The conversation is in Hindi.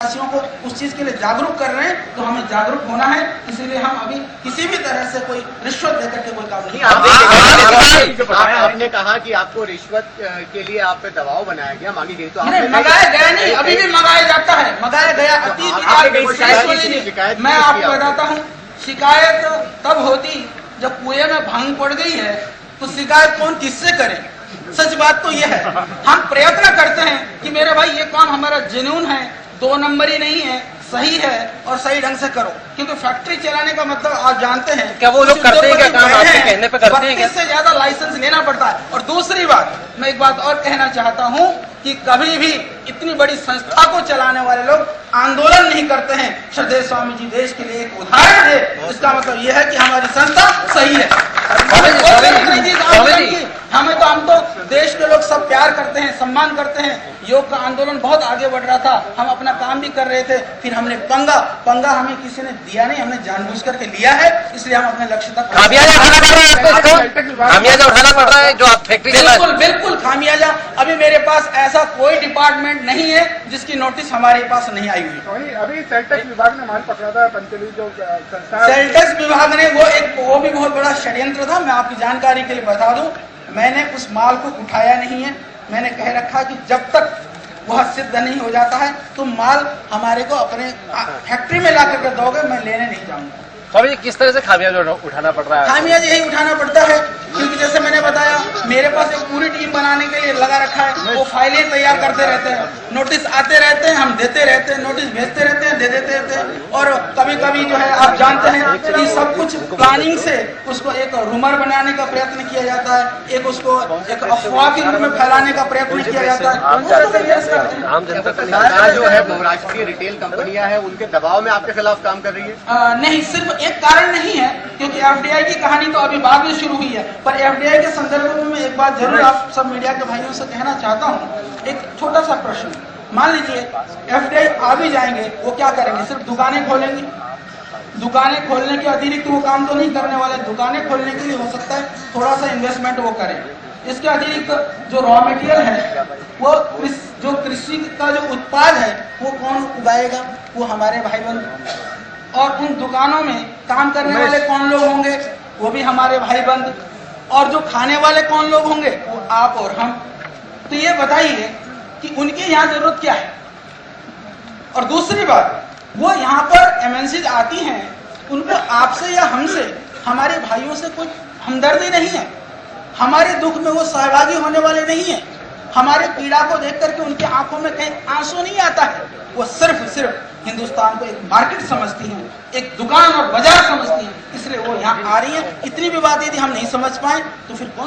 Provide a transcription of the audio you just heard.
वासियों को उस चीज के लिए जागरूक कर रहे हैं, तो हमें जागरूक होना है। इसीलिए हम अभी किसी भी तरह से कोई रिश्वत देकर के कोई काम नहीं। आपने कहा कि आपको रिश्वत के लिए आप पे दबाव बनाया गया, मांगी गई, तो मंगाया गया नहीं, अभी भी मंगाया जाता है, मंगाया गया। मैं आपको बताता हूँ, शिकायत तब होती जब कुएं में भांग पड़ गई है, तो शिकायत कौन किससे करे। सच बात तो यह है, हम प्रयत्न करते हैं कि मेरे भाई ये काम हमारा जेन्युइन है, 2 नंबरी नहीं है, सही है और सही ढंग से करो। क्योंकि फैक्ट्री चलाने का मतलब आप जानते हैं, क्या वो लोग करते हैं क्या काम आपके कहने पे करते हैं? इससे ज्यादा लाइसेंस लेना पड़ता है। और दूसरी बात, मैं एक बात और कहना चाहता हूं कि कभी भी इतनी बड़ी संस्था को चलाने वाले लोग आंदोलन नहीं करते हैं। श्रद्धेय स्वामी जी देश के लिए एक उदाहरण है। इसका मतलब यह है कि हमारी संस्था सही है। हम तो देश के लोग सब प्यार करते हैं, सम्मान करते हैं। योग का आंदोलन बहुत आगे बढ़ रहा था, हम अपना काम भी कर रहे थे, फिर हमने पंगा हमें किसी ने दिया नहीं, हमने जानबूझ करके लिया है। इसलिए हम अपने लक्ष्य तक खामियाजा उठाना पड़ रहा है जो आप फैक्ट्री बिल्कुल खामियाजा। अभी मेरे पास ऐसा कोई डिपार्टमेंट नहीं है जिसकी नोटिस हमारे पास नहीं आई हुई। अभी सेल टैक्स विभाग ने माल पकड़ा था, पंचली जो संस्था सेल टैक्स विभाग ने वो भी बहुत बड़ा षड्यंत्र था। मैं आपकी जानकारी के लिए बता दूं, मैंने उस माल को उठाया नहीं है। मैंने कह रखा कि जब तक वह सिद्ध नहीं हो जाता है तो माल हमारे को अपने फैक्ट्री में ला करके दोगे, मैं लेने नहीं जाऊंगा। स्वामी, किस तरह से खामियाजा उठाना पड़ रहा है? खामियाजा यही उठाना पड़ता है, क्योंकि जैसे मैंने बताया, मेरे पास एक पूरी टीम बनाने के लिए लगा रखा है। वो फाइलें तैयार करते रहते हैं, नोटिस आते रहते हैं, हम देते रहते हैं, नोटिस भेजते रहते हैं, दे देते रहते हैं। और कभी कभी जो है आप जानते हैं कि सब कुछ प्लानिंग से उसको एक रूमर बनाने का प्रयत्न किया जाता है, एक उसको एक अफवाह के रूप में फैलाने का प्रयत्न किया जाता है। आम जनता सरकार जो है बहुराष्ट्रीय रिटेल कंपनियां हैं, उनके दबाव में आपके खिलाफ काम कर रही है? नहीं, सिर्फ एक कारण नहीं है, क्योंकि एफडीआई की कहानी तो अभी बाद में शुरू हुई है। पर एफडीआई के संदर्भ में मैं एक बात जरूर आप सब मीडिया के भाइयों से कहना चाहता हूं। एक छोटा सा प्रश्न, मान लीजिए एफडीआई आ भी जाएंगे, वो क्या करेंगे? सिर्फ दुकानें खोलेंगे? दुकानें खोलने के अतिरिक्त वो काम तो नहीं करने वाले। दुकानें खोलने के लिए हो सकता है थोड़ा सा इन्वेस्टमेंट वो करें। इसके अतिरिक्त जो रॉ मटेरियल है, वो जो कृषि का जो उत्पाद है, वो कौन उगाएगा? वो हमारे भाई बंधु। और उन दुकानों में काम करने वाले कौन लोग होंगे? वो भी हमारे भाई बंद। और जो खाने वाले कौन लोग होंगे? वो आप और हम। तो ये बताइए कि उनकी यहाँ जरूरत क्या है? और दूसरी बात, वो यहाँ पर एमएनसीज आती हैं, उनको आपसे या हमसे, हमारे भाइयों से कोई हमदर्दी नहीं है। हमारे दुख में वो सहभागी होने वाले नहीं है। हमारे पीड़ा को देख करके उनकी आंखों में कहीं आंसू नहीं आता है। वो सिर्फ हिंदुस्तान को एक मार्केट समझती हैं, एक दुकान और बाजार समझती हैं। इसलिए वो यहाँ आ रही है। इतनी भी बात यदि हम नहीं समझ पाए तो फिर कौन